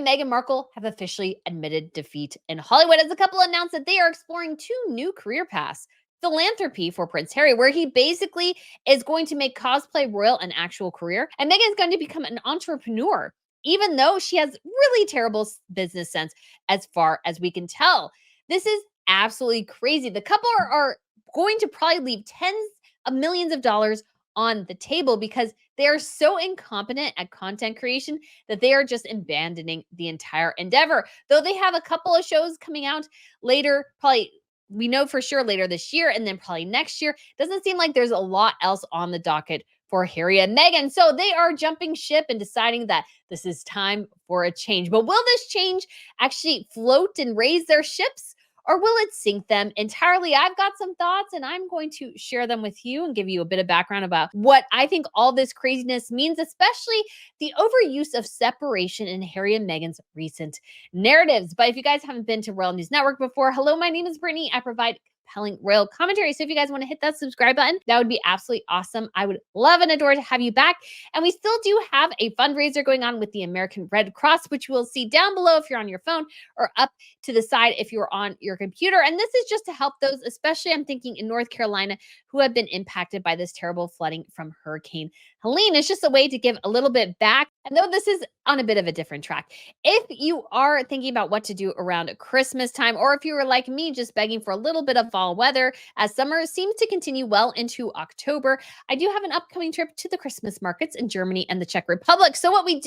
and Meghan Markle have officially admitted defeat in Hollywood as the couple announced that they are exploring two new career paths. Philanthropy for Prince Harry, where he basically is going to make cosplay royal an actual career, and Meghan is going to become an entrepreneur, even though she has really terrible business sense, as far as we can tell. This is absolutely crazy. The couple are going to probably leave tens of millions of dollars on the table because they are so incompetent at content creation that they are just abandoning the entire endeavor. Though they have a couple of shows coming out later, probably we know for sure later this year and then probably next year. Doesn't seem like there's a lot else on the docket for Harry and Meghan. So they are jumping ship and deciding that this is time for a change. But will this change actually float and raise their ships? Or will it sink them entirely? I've got some thoughts and I'm going to share them with you and give you a bit of background about what I think all this craziness means, especially the overuse of separation in Harry and Meghan's recent narratives. But if you guys haven't been to Royal News Network before, hello, my name is Brittany. I provide compelling royal commentary. So if you guys want to hit that subscribe button, that would be absolutely awesome. I would love and adore to have you back. And we still do have a fundraiser going on with the American Red Cross, which you will see down below if you're on your phone or up to the side if you're on your computer. And this is just to help those, especially I'm thinking in North Carolina, who have been impacted by this terrible flooding from Hurricane Helene. It's just a way to give a little bit back. And though this is on a bit of a different track, if you are thinking about what to do around Christmas time, or if you were like me, just begging for a little bit of fall weather as summer seems to continue well into October, I do have an upcoming trip to the Christmas markets in Germany and the Czech Republic. So what we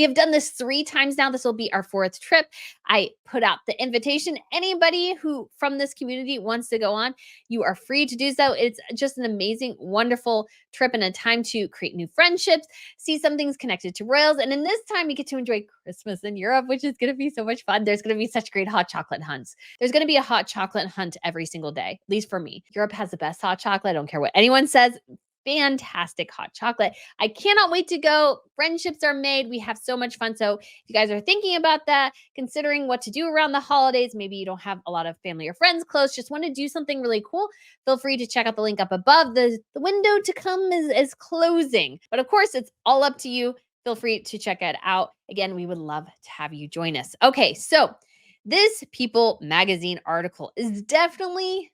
have done this 3 times now. This will be our 4th trip. I put out the invitation. Anybody who from this community wants to go on, you are free to do so. It's just an amazing, wonderful trip and a time to create new friendships, see some things connected to royals. And in this time, you get to enjoy Christmas in Europe, which is going to be so much fun. There's going to be such great hot chocolate hunts. There's going to be a hot chocolate hunt every single day, at least for me. Europe has the best hot chocolate. I don't care what anyone says. Fantastic hot chocolate. I cannot wait to go. Friendships are made. We have so much fun. So if you guys are thinking about that, considering what to do around the holidays, maybe you don't have a lot of family or friends close, just want to do something really cool, feel free to check out the link up above. The window to come is closing. But of course, it's all up to you. Feel free to check it out. Again, we would love to have you join us. Okay, so this People magazine article is definitely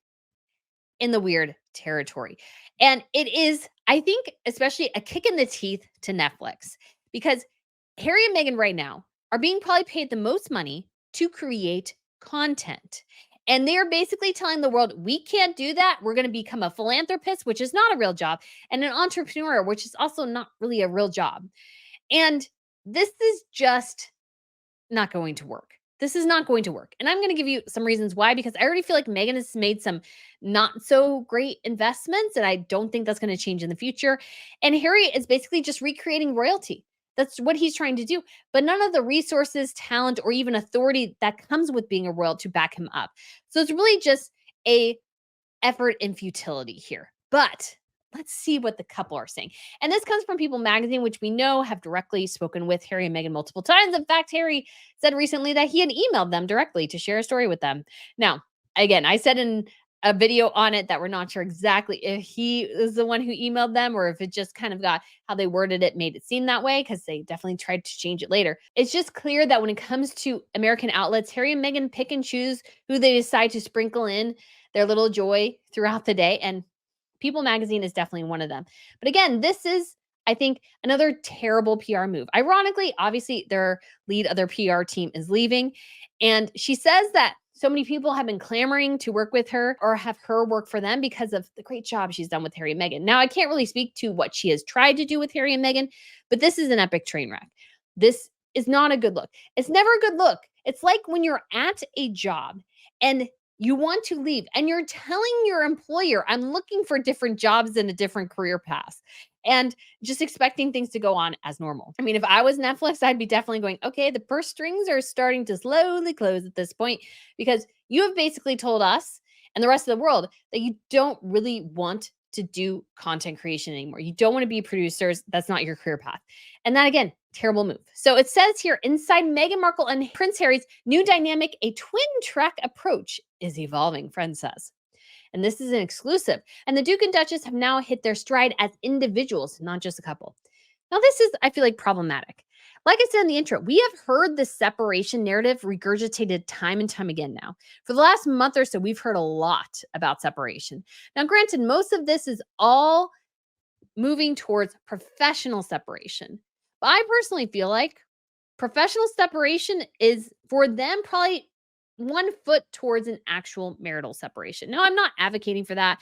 in the weird territory. And it is, I think, especially a kick in the teeth to Netflix because Harry and Meghan right now are being probably paid the most money to create content. And they're basically telling the world, we can't do that. We're going to become a philanthropist, which is not a real job, and an entrepreneur, which is also not really a real job. And this is just not going to work. This is not going to work. And I'm going to give you some reasons why, because I already feel like Meghan has made some not so great investments, and I don't think that's going to change in the future. And Harry is basically just recreating royalty. That's what he's trying to do, but none of the resources, talent, or even authority that comes with being a royal to back him up. So it's really just a effort in futility here. But let's see what the couple are saying. And this comes from People magazine, which we know have directly spoken with Harry and Meghan multiple times. In fact, Harry said recently that he had emailed them directly to share a story with them. Now, again, I said in a video on it that we're not sure exactly if he is the one who emailed them or if it just kind of got how they worded it, made it seem that way, because they definitely tried to change it later. It's just clear that when it comes to American outlets, Harry and Meghan pick and choose who they decide to sprinkle in their little joy throughout the day. And People magazine is definitely one of them. But again, this is, I think, another terrible PR move. Ironically, obviously, their other PR team is leaving. And she says that so many people have been clamoring to work with her or have her work for them because of the great job she's done with Harry and Meghan. Now, I can't really speak to what she has tried to do with Harry and Meghan, but this is an epic train wreck. This is not a good look. It's never a good look. It's like when you're at a job and you want to leave and you're telling your employer, I'm looking for different jobs and a different career path, and just expecting things to go on as normal. I mean, if I was Netflix, I'd be definitely going, okay, the purse strings are starting to slowly close at this point because you have basically told us and the rest of the world that you don't really want to do content creation anymore. You don't want to be producers. That's not your career path. And that, again, terrible move. So it says here, inside Meghan Markle and Prince Harry's new dynamic, a twin track approach is evolving, friend says. And this is an exclusive. And the Duke and Duchess have now hit their stride as individuals, not just a couple. Now, this is, I feel like, problematic. Like I said in the intro, we have heard the separation narrative regurgitated time and time again now. For the last month or so, we've heard a lot about separation. Now, granted, most of this is all moving towards professional separation. But I personally feel like professional separation is for them probably one foot towards an actual marital separation. Now, I'm not advocating for that.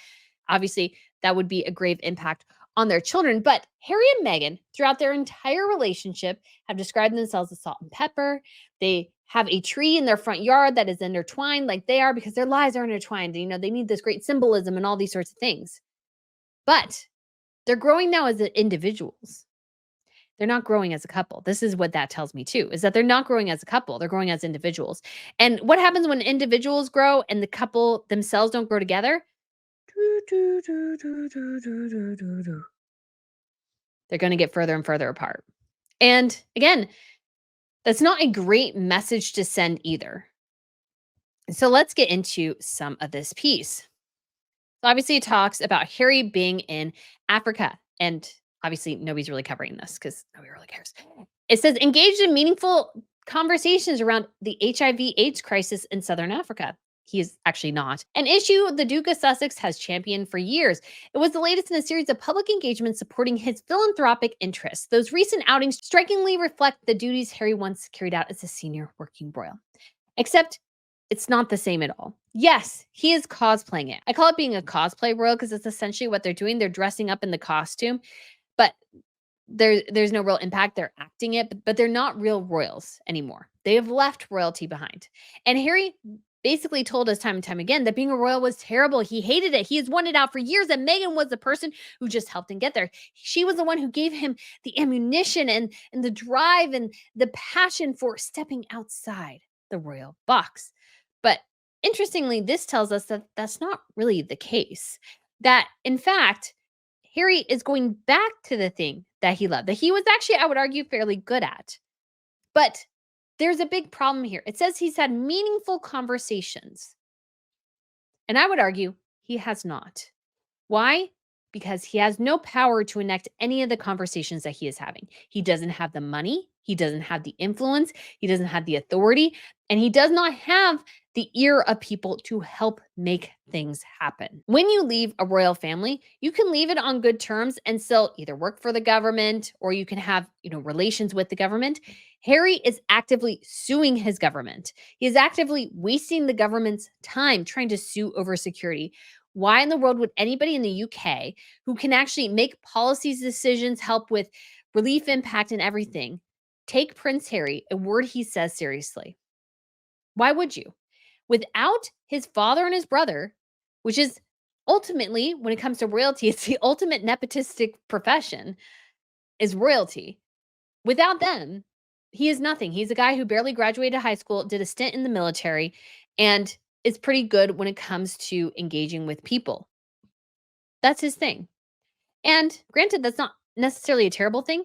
Obviously, that would be a grave impact on their children. But Harry and Meghan, throughout their entire relationship, have described themselves as salt and pepper. They have a tree in their front yard that is intertwined like they are because their lives are intertwined. You know, they need this great symbolism and all these sorts of things. But they're growing now as individuals. They're not growing as a couple. This is what that tells me too, is that they're not growing as a couple. They're growing as individuals. And what happens when individuals grow and the couple themselves don't grow together? They're going to get further and further apart. And again, that's not a great message to send either. So let's get into some of this piece. So obviously, it talks about Harry being in Africa. And obviously, nobody's really covering this because nobody really cares. It says engaged in meaningful conversations around the HIV/AIDS crisis in Southern Africa. He is actually not. An issue the Duke of Sussex has championed for years. It was the latest in a series of public engagements supporting his philanthropic interests. Those recent outings strikingly reflect the duties Harry once carried out as a senior working royal. Except it's not the same at all. Yes, he is cosplaying it. I call it being a cosplay royal because it's essentially what they're doing. They're dressing up in the costume, but there's no real impact. They're acting it, but they're not real royals anymore. They have left royalty behind. And Harry basically told us time and time again that being a royal was terrible. He hated it. He has wanted out for years. And Meghan was the person who just helped him get there. She was the one who gave him the ammunition and the drive and the passion for stepping outside the royal box. But interestingly, this tells us that that's not really the case. That in fact, Harry is going back to the thing that he loved, that he was actually, I would argue, fairly good at. But there's a big problem here. It says he's had meaningful conversations. And I would argue he has not. Why? Because he has no power to enact any of the conversations that he is having. He doesn't have the money. He doesn't have the influence. He doesn't have the authority. And he does not have the ear of people to help make things happen. When you leave a royal family, you can leave it on good terms and still either work for the government or you can have, relations with the government. Harry is actively suing his government. He is actively wasting the government's time trying to sue over security. Why in the world would anybody in the UK who can actually make policies, decisions, help with relief impact and everything, take Prince Harry, a word he says seriously? Why would you? Without his father and his brother, which is ultimately, when it comes to royalty, it's the ultimate nepotistic profession, is royalty. Without them, he is nothing. He's a guy who barely graduated high school, did a stint in the military, and is pretty good when it comes to engaging with people. That's his thing. And granted, that's not necessarily a terrible thing,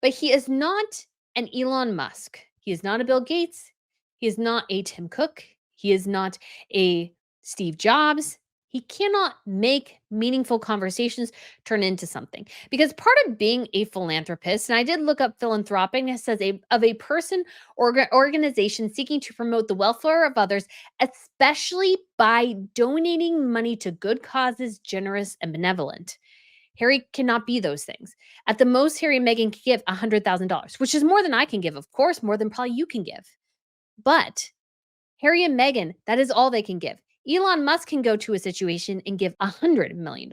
but he is not an Elon Musk. He is not a Bill Gates. He is not a Tim Cook. He is not a Steve Jobs. He cannot make meaningful conversations turn into something. Because part of being a philanthropist, and I did look up philanthropic, it says of a person or organization seeking to promote the welfare of others, especially by donating money to good causes, generous and benevolent. Harry cannot be those things. At the most, Harry and Meghan can give $100,000, which is more than I can give, of course, more than probably you can give. But Harry and Meghan, that is all they can give. Elon Musk can go to a situation and give $100 million,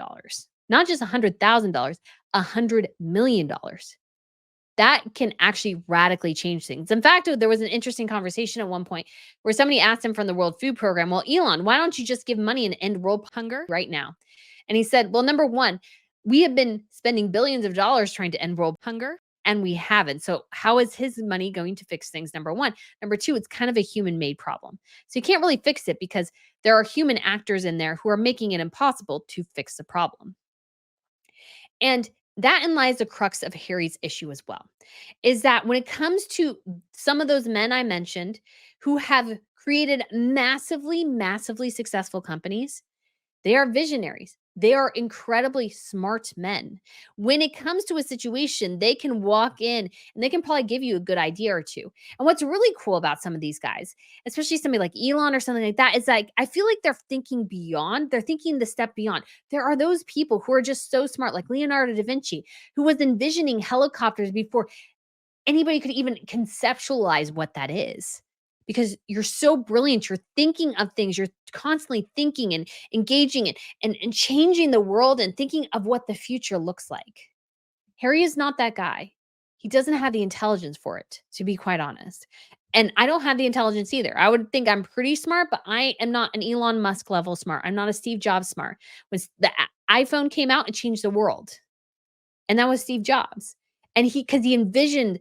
not just $100,000, $100 million. That can actually radically change things. In fact, there was an interesting conversation at one point where somebody asked him from the World Food Program, well, Elon, why don't you just give money and end world hunger right now? And he said, well, number one, we have been spending billions of dollars trying to end world hunger, and we haven't. So how is his money going to fix things? Number one. Number two, it's kind of a human-made problem. So you can't really fix it because there are human actors in there who are making it impossible to fix the problem. And that lies the crux of Harry's issue as well, is that when it comes to some of those men I mentioned who have created massively, massively successful companies, they are visionaries. They are incredibly smart men. When it comes to a situation, they can walk in and they can probably give you a good idea or two. And what's really cool about some of these guys, especially somebody like Elon or something like that, is like I feel like they're thinking beyond, they're thinking the step beyond. There are those people who are just so smart, like Leonardo da Vinci, who was envisioning helicopters before anybody could even conceptualize what that is. Because you're so brilliant, you're thinking of things, you're constantly thinking and engaging and changing the world and thinking of what the future looks like. Harry is not that guy. He doesn't have the intelligence for it, to be quite honest. And I don't have the intelligence either. I would think I'm pretty smart, but I am not an Elon Musk level smart. I'm not a Steve Jobs smart. When the iPhone came out, it changed the world. And that was Steve Jobs. And because he envisioned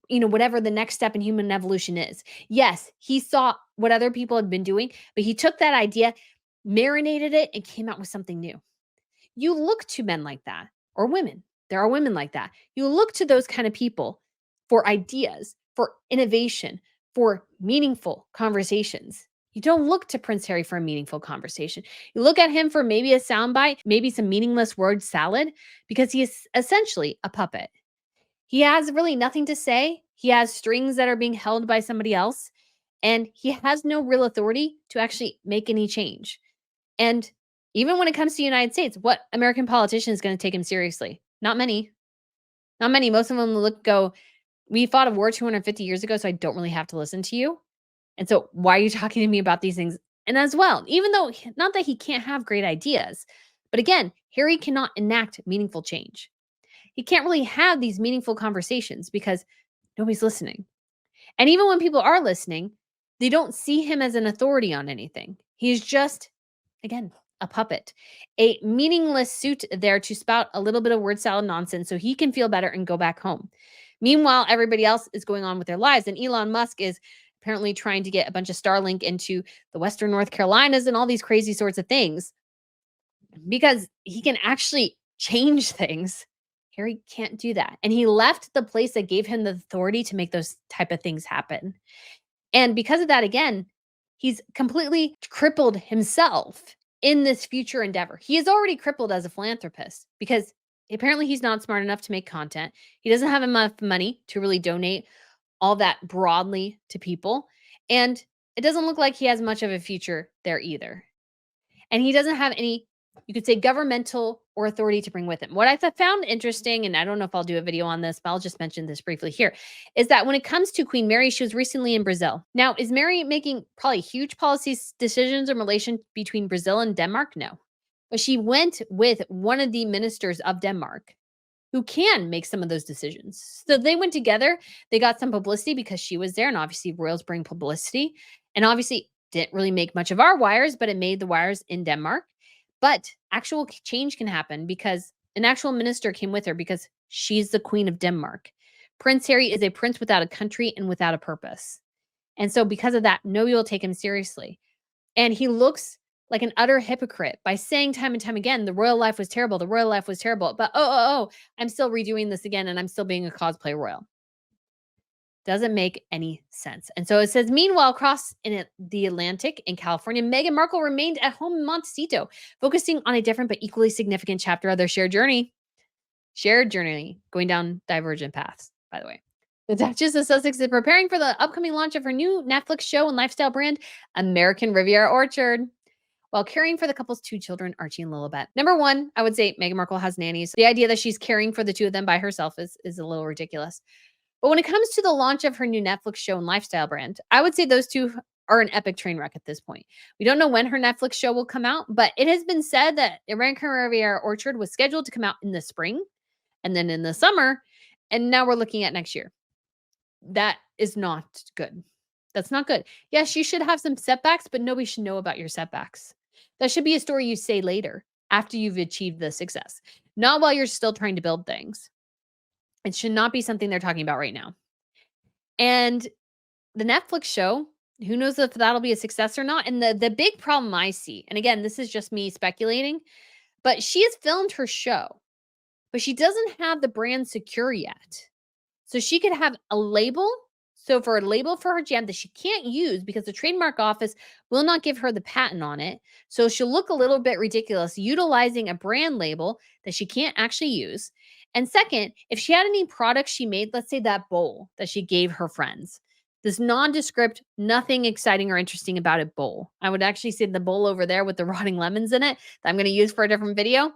whatever the next step in human evolution is. Yes, he saw what other people had been doing, but he took that idea, marinated it, and came out with something new. You look to men like that, or women. There are women like that. You look to those kind of people for ideas, for innovation, for meaningful conversations. You don't look to Prince Harry for a meaningful conversation. You look at him for maybe a soundbite, maybe some meaningless word salad, because he is essentially a puppet. He has really nothing to say. He has strings that are being held by somebody else, and he has no real authority to actually make any change. And even when it comes to the United States, what American politician is going to take him seriously? Not many. Not many. Most of them go, we fought a war 250 years ago, so I don't really have to listen to you. And so why are you talking to me about these things? And as well, even though not that he can't have great ideas, but again, Harry cannot enact meaningful change. He can't really have these meaningful conversations because nobody's listening. And even when people are listening, they don't see him as an authority on anything. He's just, again, a puppet, a meaningless suit there to spout a little bit of word salad nonsense so he can feel better and go back home. Meanwhile, everybody else is going on with their lives. And Elon Musk is apparently trying to get a bunch of Starlink into the Western North Carolinas and all these crazy sorts of things because he can actually change things. Harry can't do that. And he left the place that gave him the authority to make those type of things happen. And because of that, again, he's completely crippled himself in this future endeavor. He is already crippled as a philanthropist because apparently he's not smart enough to make content. He doesn't have enough money to really donate all that broadly to people. And it doesn't look like he has much of a future there either. And he doesn't have any, you could say, governmental or authority to bring with him. What I found interesting, and I don't know if I'll do a video on this, but I'll just mention this briefly here, is that when it comes to Queen Mary, she was recently in Brazil. Now, is Mary making probably huge policy decisions in relation between Brazil and Denmark? No. But she went with one of the ministers of Denmark who can make some of those decisions. So they went together. They got some publicity because she was there, and obviously royals bring publicity. And obviously didn't really make much of our wires, but it made the wires in Denmark. But actual change can happen because an actual minister came with her because she's the Queen of Denmark. Prince Harry is a prince without a country and without a purpose. And so because of that, nobody will take him seriously. And he looks like an utter hypocrite by saying time and time again, the royal life was terrible. The royal life was terrible. But I'm still redoing this again and I'm still being a cosplay royal. Doesn't make any sense. And so it says, meanwhile, across in the Atlantic in California, Meghan Markle remained at home in Montecito, focusing on a different but equally significant chapter of their shared journey. Shared journey, going down divergent paths, by the way. The Duchess of Sussex is preparing for the upcoming launch of her new Netflix show and lifestyle brand, American Riviera Orchard, while caring for the couple's two children, Archie and Lilibet. Number one, I would say Meghan Markle has nannies. The idea that she's caring for the two of them by herself is a little ridiculous. But when it comes to the launch of her new Netflix show and lifestyle brand, I would say those two are an epic train wreck at this point. We don't know when her Netflix show will come out, but it has been said that American Riviera Orchard was scheduled to come out in the spring and then in the summer, and now we're looking at next year. That is not good. That's not good. Yes, you should have some setbacks, but nobody should know about your setbacks. That should be a story you say later after you've achieved the success, not while you're still trying to build things. It should not be something they're talking about right now. And the Netflix show, who knows if that'll be a success or not? And the big problem I see, and again, this is just me speculating, but she has filmed her show, but she doesn't have the brand secure yet. So she could have a label So for a label for her jam that she can't use because the trademark office will not give her the patent on it. So she'll look a little bit ridiculous utilizing a brand label that she can't actually use. And second, if she had any products she made, let's say that bowl that she gave her friends, this nondescript, nothing exciting or interesting about it bowl. I would actually say the bowl over there with the rotting lemons in it that I'm going to use for a different video.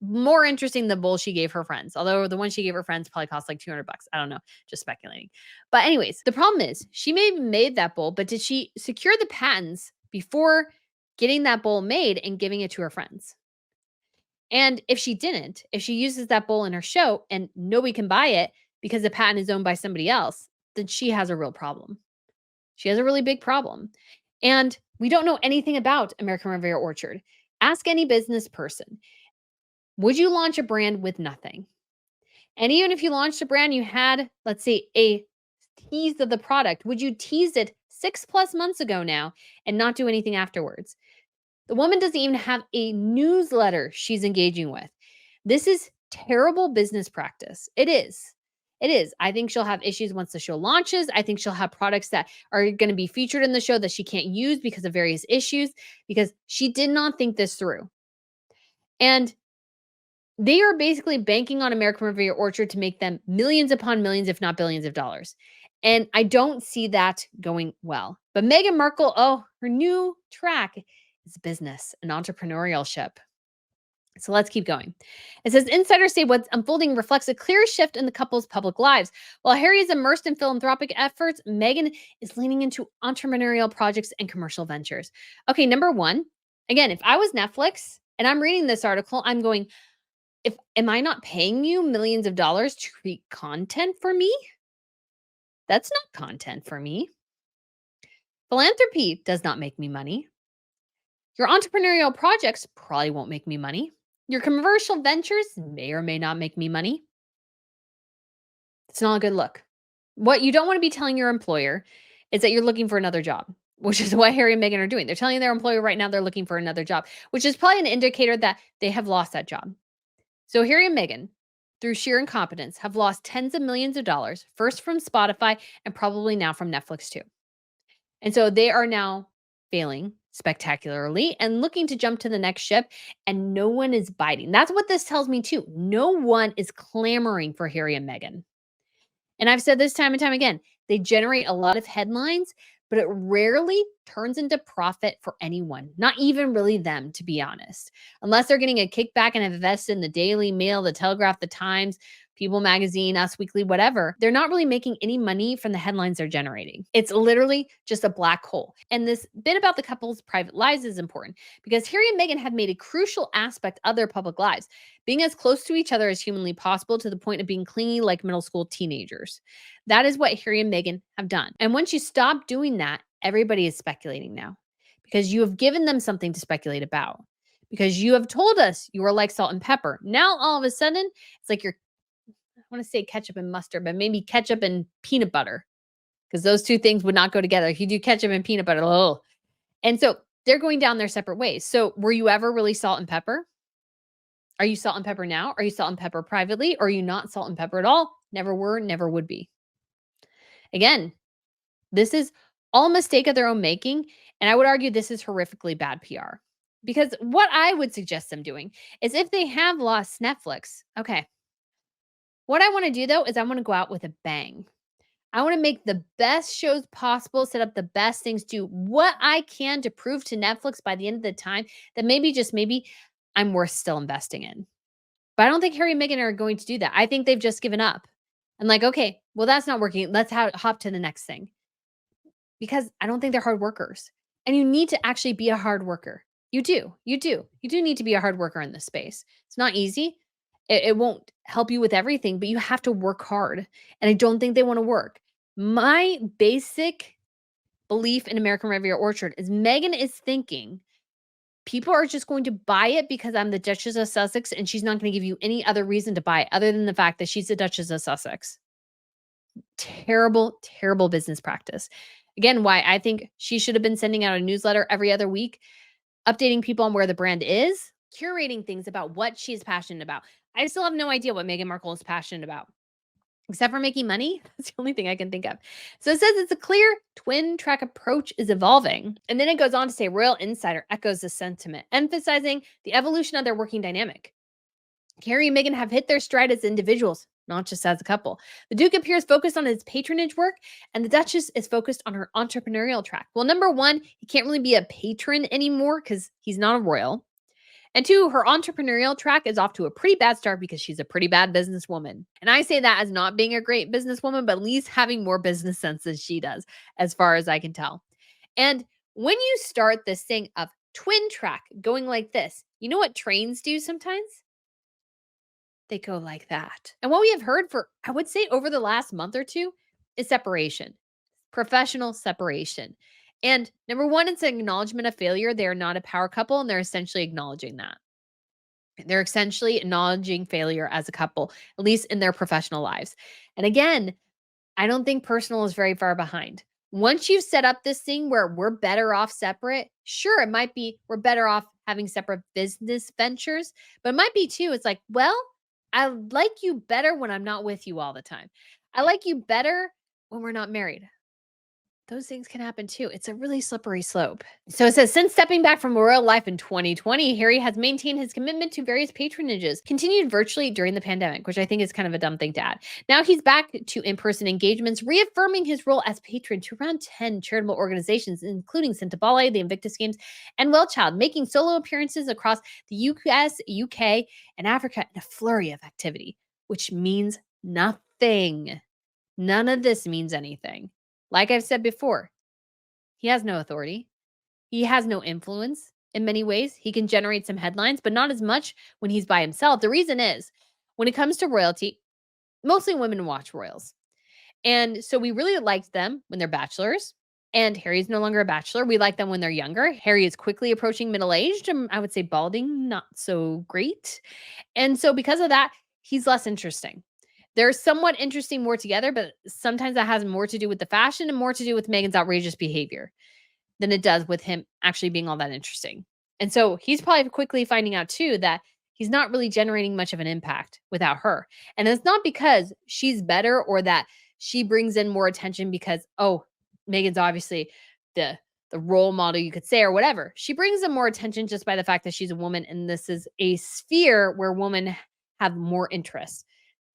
More interesting than the bowl she gave her friends. Although the one she gave her friends probably cost like 200 bucks. I don't know, just speculating. But anyways, the problem is she may have made that bowl, but did she secure the patents before getting that bowl made and giving it to her friends? And if she didn't, if she uses that bowl in her show and nobody can buy it because the patent is owned by somebody else, then she has a real problem. She has a really big problem. And we don't know anything about American Riviera Orchard. Ask any business person. Would you launch a brand with nothing? And even if you launched a brand, you had, let's say, a tease of the product, would you tease it 6+ months ago now and not do anything afterwards? The woman doesn't even have a newsletter she's engaging with. This is terrible business practice. It is. It is. I think she'll have issues once the show launches. I think she'll have products that are going to be featured in the show that she can't use because of various issues because she did not think this through. And they are basically banking on American Riviera Orchard to make them millions upon millions, if not billions of dollars. And I don't see that going well. But Meghan Markle, oh, her new track is business and entrepreneurship. So let's keep going. It says insiders say what's unfolding reflects a clear shift in the couple's public lives. While Harry is immersed in philanthropic efforts, Meghan is leaning into entrepreneurial projects and commercial ventures. Okay, number one, again, if I was Netflix and I'm reading this article, I'm going, if am I not paying you millions of dollars to create content for me? That's not content for me. Philanthropy does not make me money. Your entrepreneurial projects probably won't make me money. Your commercial ventures may or may not make me money. It's not a good look. What you don't want to be telling your employer is that you're looking for another job, which is what Harry and Meghan are doing. They're telling their employer right now they're looking for another job, which is probably an indicator that they have lost that job. So Harry and Meghan, through sheer incompetence, have lost tens of millions of dollars, first from Spotify and probably now from Netflix too. And so they are now failing spectacularly and looking to jump to the next ship, and no one is biting. That's what this tells me too. No one is clamoring for Harry and Meghan. And I've said this time and time again, they generate a lot of headlines, but it rarely turns into profit for anyone, not even really them, to be honest. Unless they're getting a kickback and have invested in the Daily Mail, the Telegraph, the Times, People Magazine, Us Weekly, whatever. They're not really making any money from the headlines they're generating. It's literally just a black hole. And this bit about the couple's private lives is important because Harry and Meghan have made a crucial aspect of their public lives, being as close to each other as humanly possible to the point of being clingy like middle school teenagers. That is what Harry and Meghan have done. And once you stop doing that, everybody is speculating now because you have given them something to speculate about. Because you have told us you are like salt and pepper. Now, all of a sudden, it's like you're, I want to say ketchup and mustard, but maybe ketchup and peanut butter because those two things would not go together. If you do ketchup and peanut butter, oh. And so they're going down their separate ways. So were you ever really salt and pepper? Are you salt and pepper now? Are you salt and pepper privately? Or are you not salt and pepper at all? Never were, never would be. Again, this is all a mistake of their own making. And I would argue this is horrifically bad PR. Because what I would suggest them doing is if they have lost Netflix, okay, what I want to do though is I want to go out with a bang. I want to make the best shows possible, set up the best things, do what I can to prove to Netflix by the end of the time that maybe, just maybe, I'm worth still investing in. But I don't think Harry and Meghan are going to do that. I think they've just given up. And like, okay, well, that's not working. Let's hop to the next thing. Because I don't think they're hard workers. And you need to actually be a hard worker. You do. You do. You do need to be a hard worker in this space. It's not easy. It won't help you with everything, but you have to work hard. And I don't think they want to work. My basic belief in American Riviera Orchard is Meghan is thinking people are just going to buy it because I'm the Duchess of Sussex and she's not going to give you any other reason to buy it other than the fact that she's the Duchess of Sussex. Terrible, terrible business practice. Again, why I think she should have been sending out a newsletter every other week, updating people on where the brand is, curating things about what she's passionate about. I still have no idea what Meghan Markle is passionate about. except for making money. That's the only thing I can think of. So it says it's a clear twin track approach is evolving. And then it goes on to say Royal Insider echoes the sentiment, emphasizing the evolution of their working dynamic. Harry and Meghan have hit their stride as individuals, not just as a couple. The Duke appears focused on his patronage work, and the Duchess is focused on her entrepreneurial track. Well, number one, he can't really be a patron anymore because he's not a royal. And two, her entrepreneurial track is off to a pretty bad start because she's a pretty bad businesswoman. And I say that as not being a great businesswoman, but at least having more business sense than she does, as far as I can tell. And when you start this thing of twin track going like this, you know what trains do sometimes? They go like that. And what we have heard for, I would say, over the last month or two is separation, professional separation. And number one, it's an acknowledgement of failure. They are not a power couple, and they're essentially acknowledging that. They're essentially acknowledging failure as a couple, at least in their professional lives. And again, I don't think personal is very far behind. Once you've set up this thing where we're better off separate, sure, it might be we're better off having separate business ventures, but it might be too. It's like, well, I like you better when I'm not with you all the time. I like you better when we're not married. Those things can happen too. It's a really slippery slope. So it says, since stepping back from royal life in 2020, Harry has maintained his commitment to various patronages, continued virtually during the pandemic, which I think is kind of a dumb thing to add. Now he's back to in-person engagements, reaffirming his role as patron to around 10 charitable organizations, including Centabale, the Invictus Games, and Well Child, making solo appearances across the US, UK, and Africa in a flurry of activity, which means nothing. None of this means anything. Like I've said before, he has no authority. He has no influence in many ways. He can generate some headlines, but not as much when he's by himself. The reason is when it comes to royalty, mostly women watch royals. And so we really liked them when they're bachelors. And Harry's no longer a bachelor. We like them when they're younger. Harry is quickly approaching middle aged. I would say balding, not so great. And so because of that, he's less interesting. They're somewhat interesting more together, but sometimes that has more to do with the fashion and more to do with Meghan's outrageous behavior than it does with him actually being all that interesting. And so he's probably quickly finding out too that he's not really generating much of an impact without her. And it's not because she's better or that she brings in more attention because, oh, Meghan's obviously the role model, you could say, or whatever. She brings in more attention just by the fact that she's a woman, and this is a sphere where women have more interest.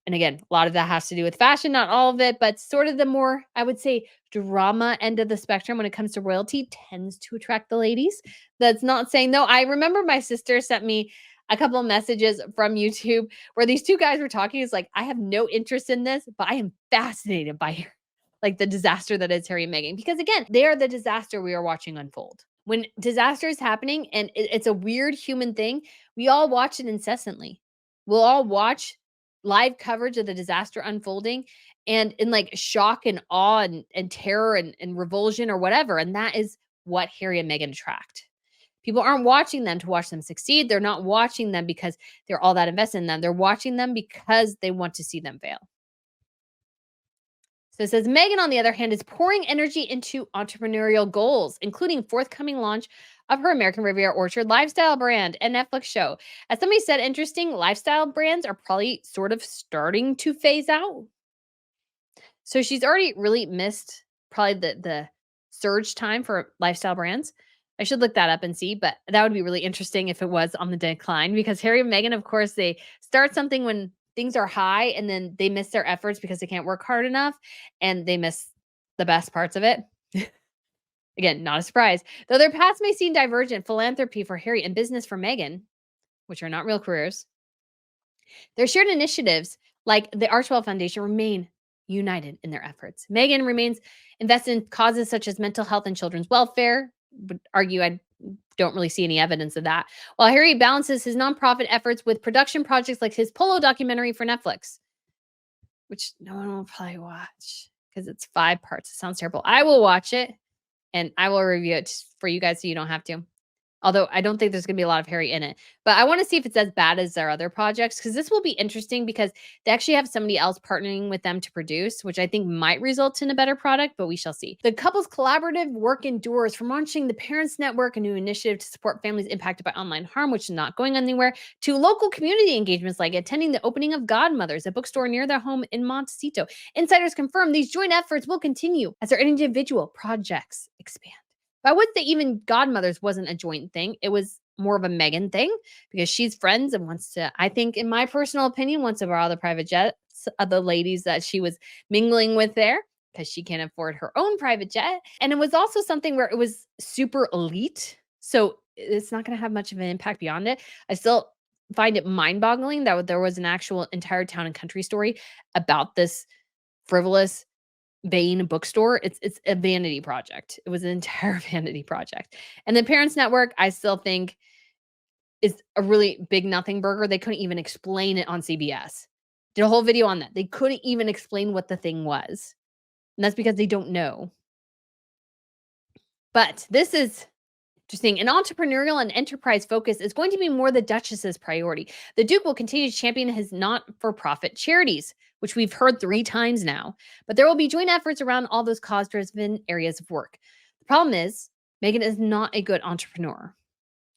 And again, a lot of that has to do with fashion, not all of it, but sort of the more, I would say, drama end of the spectrum when it comes to royalty tends to attract the ladies. That's not saying no. I remember my sister sent me a couple of messages from YouTube where these two guys were talking. It's like, I have no interest in this, but I am fascinated by like the disaster that is Harry and Meghan. Because again, they are the disaster we are watching unfold. When disaster is happening and it's a weird human thing, we all watch it incessantly. We'll all watch live coverage of the disaster unfolding and in like shock and awe and terror and revulsion or whatever. And that is what Harry and Meghan attract. People aren't watching them to watch them succeed. They're not watching them because they're all that invested in them. They're watching them because they want to see them fail. So it says Meghan, on the other hand, is pouring energy into entrepreneurial goals, including forthcoming launch of her American Riviera Orchard lifestyle brand and Netflix show. As somebody said, interesting, lifestyle brands are probably sort of starting to phase out. So she's already really missed probably the surge time for lifestyle brands. I should look that up and see, but that would be really interesting if it was on the decline because Harry and Meghan, of course, they start something when things are high and then they miss their efforts because they can't work hard enough and they miss the best parts of it. Again, not a surprise. Though their paths may seem divergent, philanthropy for Harry and business for Meghan, which are not real careers, their shared initiatives like the Archwell Foundation remain united in their efforts. Meghan remains invested in causes such as mental health and children's welfare. Would argue I don't really see any evidence of that. While Harry balances his nonprofit efforts with production projects like his Polo documentary for Netflix, which no one will probably watch because it's 5 parts. It sounds terrible. I will watch it and I will review it for you guys so you don't have to. Although I don't think there's gonna be a lot of Harry in it. But I wanna see if it's as bad as their other projects, because this will be interesting because they actually have somebody else partnering with them to produce, which I think might result in a better product, but we shall see. The couple's collaborative work endures, from launching the Parents Network, a new initiative to support families impacted by online harm, which is not going anywhere, to local community engagements like attending the opening of Godmothers, a bookstore near their home in Montecito. Insiders confirm these joint efforts will continue as their individual projects expand. I would say even Godmothers wasn't a joint thing. It was more of a Meghan thing because she's friends and wants to, I think, in my personal opinion, wants to borrow the private jets of the ladies that she was mingling with there because she can't afford her own private jet. And it was also something where it was super elite. So it's not going to have much of an impact beyond it. I still find it mind boggling that there was an actual entire town and country story about this frivolous Bain bookstore. It's a vanity project. It was an entire vanity project. And the Parents Network, I still think is a really big nothing burger. They couldn't even explain it on CBS. Did a whole video on that. They couldn't even explain what the thing was. And that's because they don't know. But this is interesting. An entrepreneurial and enterprise focus is going to be more the Duchess's priority. The Duke will continue to champion his not for profit charities, which we've heard 3 times now, but there will be joint efforts around all those cause driven areas of work. The problem is, Meghan is not a good entrepreneur.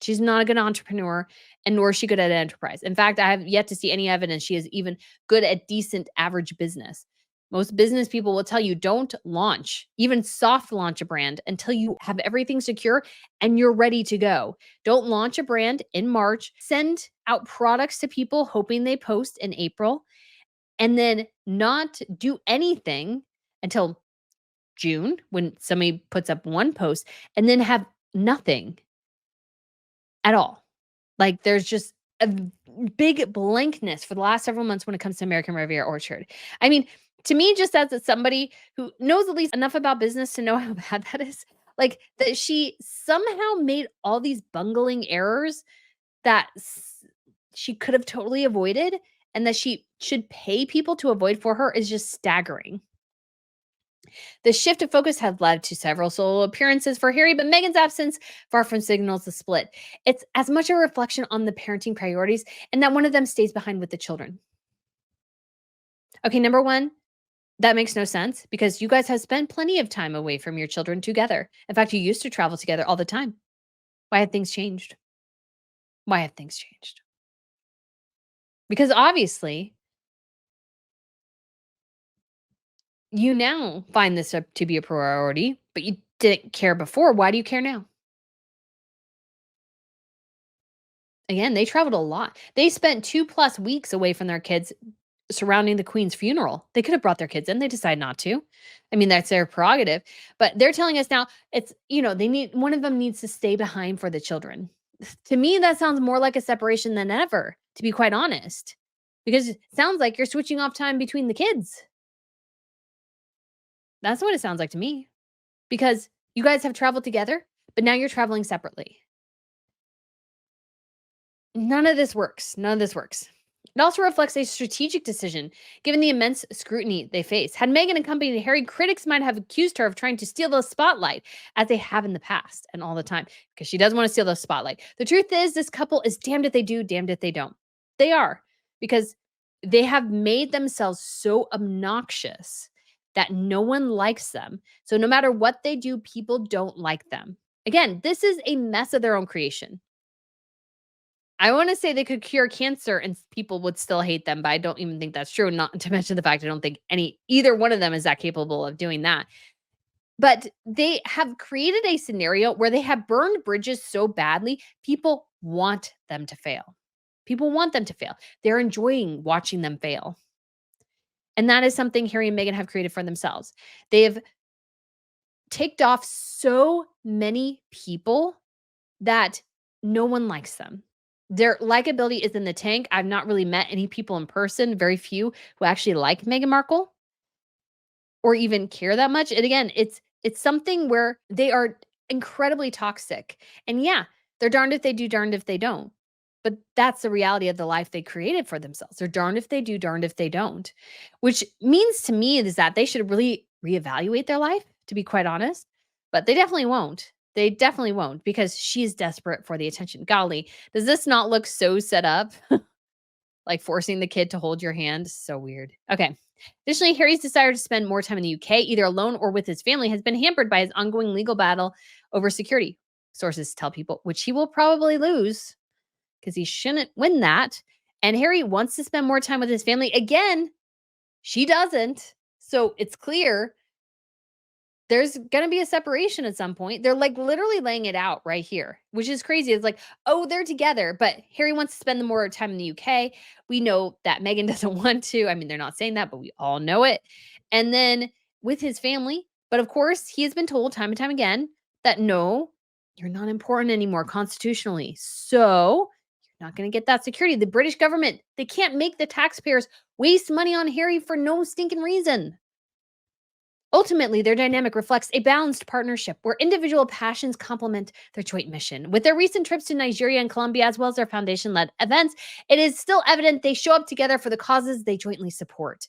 She's not a good entrepreneur, and nor is she good at enterprise. In fact, I have yet to see any evidence she is even good at decent average business. Most business people will tell you don't launch, even soft launch a brand until you have everything secure and you're ready to go. Don't launch a brand in March, send out products to people hoping they post in April, and then not do anything until June when somebody puts up one post and then have nothing at all. Like there's just a big blankness for the last several months when it comes to American Riviera Orchard. I mean, to me, just as somebody who knows at least enough about business to know how bad that is, like that she somehow made all these bungling errors that she could have totally avoided and that she should pay people to avoid for her is just staggering. The shift of focus has led to several solo appearances for Harry, but Meghan's absence far from signals the split. It's as much a reflection on the parenting priorities and that one of them stays behind with the children. Okay, number one, that makes no sense because you guys have spent plenty of time away from your children together. In fact, you used to travel together all the time. Why have things changed? Why have things changed? Because obviously, you now find this to be a priority, but you didn't care before. Why do you care now? Again, they traveled a lot. They spent 2+ weeks away from their kids surrounding the queen's funeral. They could have brought their kids in, they decide not to. I mean, that's their prerogative, but they're telling us now it's, they need one of them needs to stay behind for the children. To me, that sounds more like a separation than ever, to be quite honest. Because it sounds like you're switching off time between the kids. That's what it sounds like to me. Because you guys have traveled together, but now you're traveling separately. None of this works. None of this works. It also reflects a strategic decision, given the immense scrutiny they face. Had Meghan accompanied Harry, critics might have accused her of trying to steal the spotlight, as they have in the past and all the time, because she does want to steal the spotlight. The truth is, this couple is damned if they do, damned if they don't. They are, because they have made themselves so obnoxious that no one likes them. So no matter what they do, people don't like them. Again, this is a mess of their own creation. I wanna say they could cure cancer and people would still hate them, but I don't even think that's true, not to mention the fact I don't think either one of them is that capable of doing that. But they have created a scenario where they have burned bridges so badly, people want them to fail. People want them to fail. They're enjoying watching them fail. And that is something Harry and Meghan have created for themselves. They have ticked off so many people that no one likes them. Their likability is in the tank. I've not really met any people in person, very few who actually like Meghan Markle or even care that much. And again, it's something where they are incredibly toxic. And yeah, they're darned if they do, darned if they don't. But that's the reality of the life they created for themselves. They're darned if they do, darned if they don't. Which means to me is that they should really reevaluate their life, to be quite honest. But they definitely won't. They definitely won't because she's desperate for the attention. Golly, does this not look so set up? Like forcing the kid to hold your hand? So weird. Okay. Additionally, Harry's desire to spend more time in the UK, either alone or with his family, has been hampered by his ongoing legal battle over security. Sources tell people, which he will probably lose because he shouldn't win that. And Harry wants to spend more time with his family. Again, she doesn't. So it's clear there's going to be a separation at some point. They're like literally laying it out right here, which is crazy. It's like, oh, they're together, but Harry wants to spend the more time in the UK. We know that Meghan doesn't want to. I mean, they're not saying that, but we all know it. And then with his family. But of course, he has been told time and time again that no, you're not important anymore constitutionally. So you're not going to get that security. The British government, they can't make the taxpayers waste money on Harry for no stinking reason. Ultimately, their dynamic reflects a balanced partnership where individual passions complement their joint mission. With their recent trips to Nigeria and Colombia, as well as their foundation led events, it is still evident they show up together for the causes they jointly support.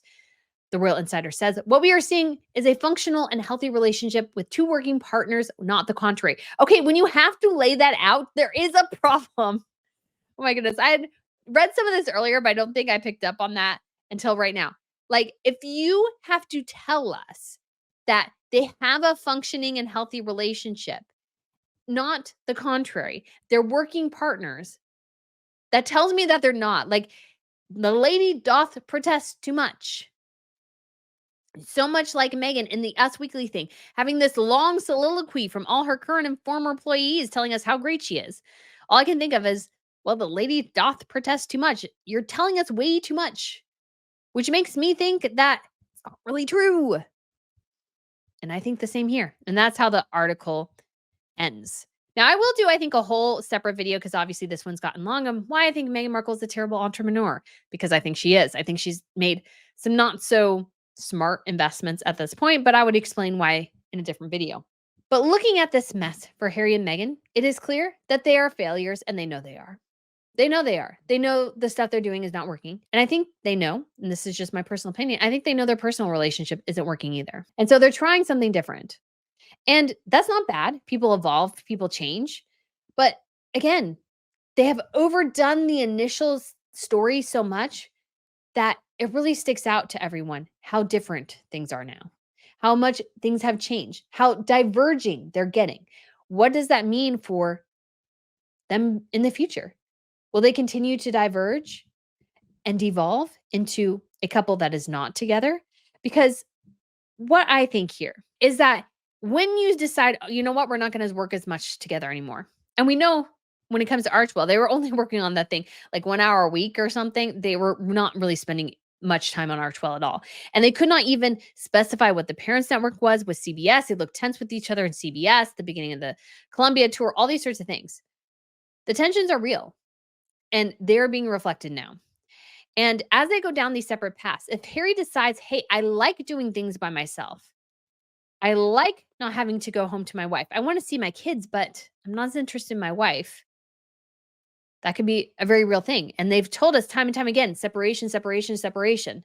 The Royal Insider says, what we are seeing is a functional and healthy relationship with two working partners, not the contrary. Okay, when you have to lay that out, there is a problem. Oh my goodness. I had read some of this earlier, but I don't think I picked up on that until right now. Like, if you have to tell us that they have a functioning and healthy relationship, not the contrary, they're working partners, that tells me that they're not. Like, the lady doth protest too much. So much like Meghan in the Us Weekly thing, having this long soliloquy from all her current and former employees telling us how great she is. All I can think of is, well, the lady doth protest too much. You're telling us way too much, which makes me think that it's not really true. And I think the same here. And that's how the article ends. Now, I will do, I think, a whole separate video because obviously this one's gotten long on why I think Meghan Markle is a terrible entrepreneur, because I think she is. I think she's made some not so smart investments at this point, but I would explain why in a different video. But looking at this mess for Harry and Meghan, it is clear that they are failures and they know they are. They know they are. They know the stuff they're doing is not working. And I think they know, and this is just my personal opinion, I think they know their personal relationship isn't working either. And so they're trying something different. And that's not bad. People evolve, people change. But again, they have overdone the initial story so much that it really sticks out to everyone how different things are now, how much things have changed, how diverging they're getting. What does that mean for them in the future? Will they continue to diverge and devolve into a couple that is not together? Because what I think here is that when you decide, "Oh, you know what, we're not going to work as much together anymore." And we know when it comes to Archwell, they were only working on that thing like 1 hour a week or something. They were not really spending much time on Archwell at all. And they could not even specify what the Parents Network was with CBS. They looked tense with each other in CBS, the beginning of the Columbia tour, all these sorts of things. The tensions are real and they're being reflected now. And as they go down these separate paths, if Harry decides, hey, I like doing things by myself, I like not having to go home to my wife. I want to see my kids, but I'm not as interested in my wife. That could be a very real thing. And they've told us time and time again, separation, separation, separation.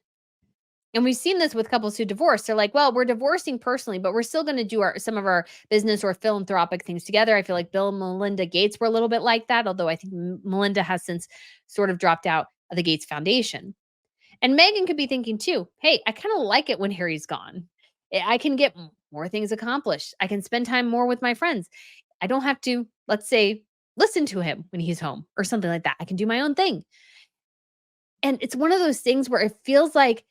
And we've seen this with couples who divorce. They're like, well, we're divorcing personally, but we're still going to do some of our business or philanthropic things together. I feel like Bill and Melinda Gates were a little bit like that, although I think Melinda has since sort of dropped out of the Gates Foundation. And Meghan could be thinking too, hey, I kind of like it when Harry's gone. I can get more things accomplished. I can spend time more with my friends. I don't have to, let's say, listen to him when he's home or something like that. I can do my own thing. And it's one of those things where it feels like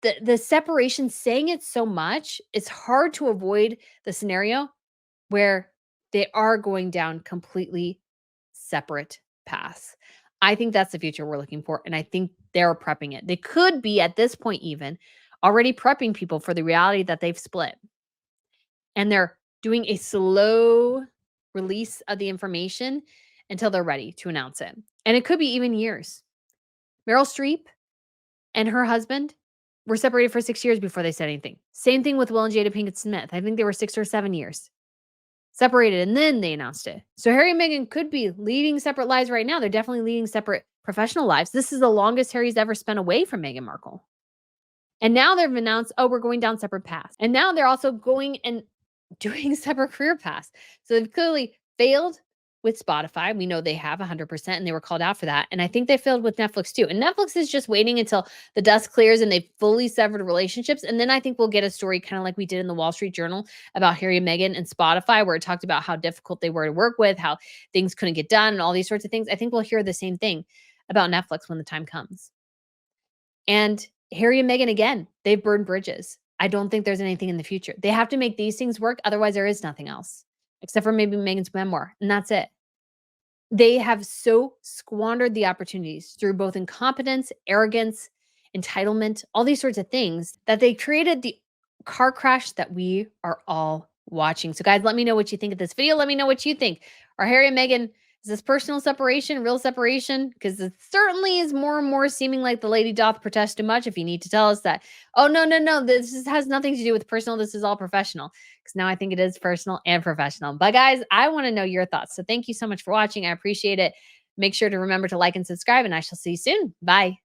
the separation, saying it so much, it's hard to avoid the scenario where they are going down completely separate paths. I think that's the future we're looking for. And I think they're prepping it. They could be at this point, even already prepping people for the reality that they've split. And they're doing a slow release of the information until they're ready to announce it. And it could be even years. Meryl Streep and her husband were separated for 6 years before they said anything. Same thing with Will and Jada Pinkett Smith. I think they were 6 or 7 years separated, and then they announced it. So Harry and Meghan could be leading separate lives right now. They're definitely leading separate professional lives. This is the longest Harry's ever spent away from Meghan Markle. And now they've announced, oh, we're going down separate paths. And now they're also going and doing separate career paths. So they've clearly failed with Spotify. We know they have 100% and they were called out for that. And I think they failed with Netflix too. And Netflix is just waiting until the dust clears and they've fully severed relationships. And then I think we'll get a story kind of like we did in the Wall Street Journal about Harry and Meghan and Spotify, where it talked about how difficult they were to work with, how things couldn't get done, and all these sorts of things. I think we'll hear the same thing about Netflix when the time comes. And Harry and Meghan, again, they've burned bridges. I don't think there's anything in the future. They have to make these things work. Otherwise, there is nothing else except for maybe Meghan's memoir. And that's it. They have so squandered the opportunities through both incompetence, arrogance, entitlement, all these sorts of things that they created the car crash that we are all watching. So, guys, let me know what you think of this video. Let me know what you think. Are Harry and Meghan, is this personal separation, real separation? Because it certainly is more and more seeming like the lady doth protest too much. If you need to tell us that, oh, no, no, no, has nothing to do with personal. This is all professional. Because now I think it is personal and professional. But guys, I want to know your thoughts. So thank you so much for watching. I appreciate it. Make sure to remember to like and subscribe, and I shall see you soon. Bye.